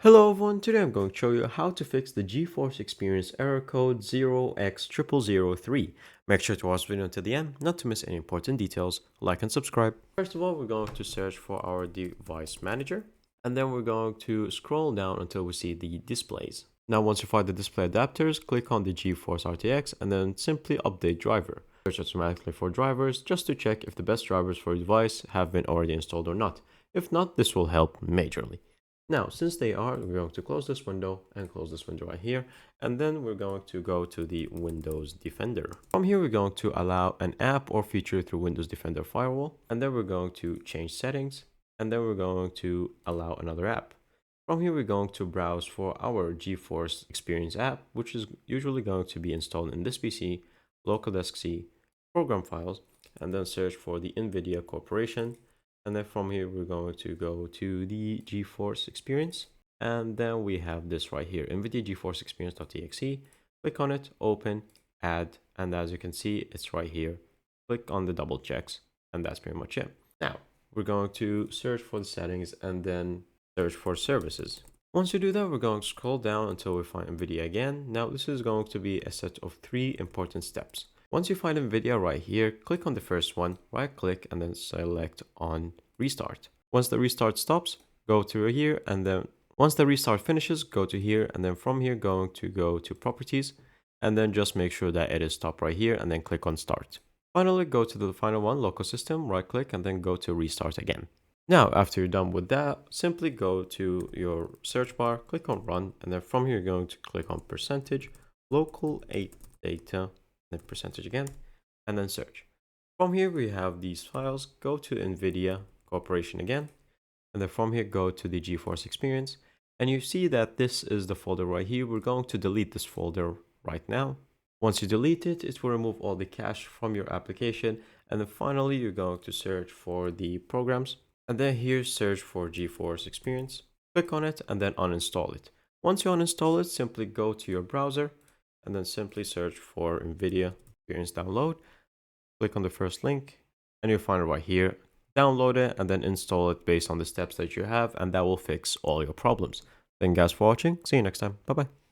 Hello everyone, today I'm going to show you how to fix the GeForce Experience Error Code 0x0003. Make sure to watch the video until the end, not to miss any important details. Like and subscribe. First of all, we're going to search for our device manager, and then we're going to scroll down until we see the displays. Now once you find the display adapters, click on the GeForce RTX and then simply update driver. Search automatically for drivers just to check if the best drivers for your device have been already installed or not. If not, this will help majorly. Now, since they are, we're going to close this window and close this window right here. And then we're going to go to the Windows Defender. From here, we're going to allow an app or feature through Windows Defender Firewall. And then we're going to change settings. And then we're going to allow another app. From here, we're going to browse for our GeForce Experience app, which is usually going to be installed in this PC, local disk C, program files, and then search for the NVIDIA Corporation. And then from here, we're going to go to the GeForce Experience. And then we have this right here, NVIDIA GeForce Experience.exe. Click on it, open, add. And as you can see, it's right here. Click on the double checks. And that's pretty much it. Now, we're going to search for the settings and then search for services. Once you do that, we're going to scroll down until we find NVIDIA again. Now, this is going to be a set of 3 important steps. Once you find NVIDIA right here, click on the first one, right click, and then select on restart. Once the restart stops, go to here, and then once the restart finishes, go to here, and then from here, going to go to properties, and then just make sure that it is stopped right here, and then click on start. Finally, go to the final one, local system, right click, and then go to restart again. Now, after you're done with that, simply go to your search bar, click on run, and then from here, you're going to click on percentage, local 8 data, then percentage again, and then search. From here, we have these files. Go to NVIDIA Corporation again, and then from here, go to the GeForce Experience, and you see that this is the folder right here. We're going to delete this folder right now. Once you delete it, it will remove all the cache from your application, and then finally, you're going to search for the programs, and then here, search for GeForce Experience. Click on it, and then uninstall it. Once you uninstall it, simply go to your browser, and then simply search for NVIDIA Experience Download. Click on the first link, and you'll find it right here. Download it, and then install it based on the steps that you have, and that will fix all your problems. Thank you guys for watching. See you next time. Bye-bye.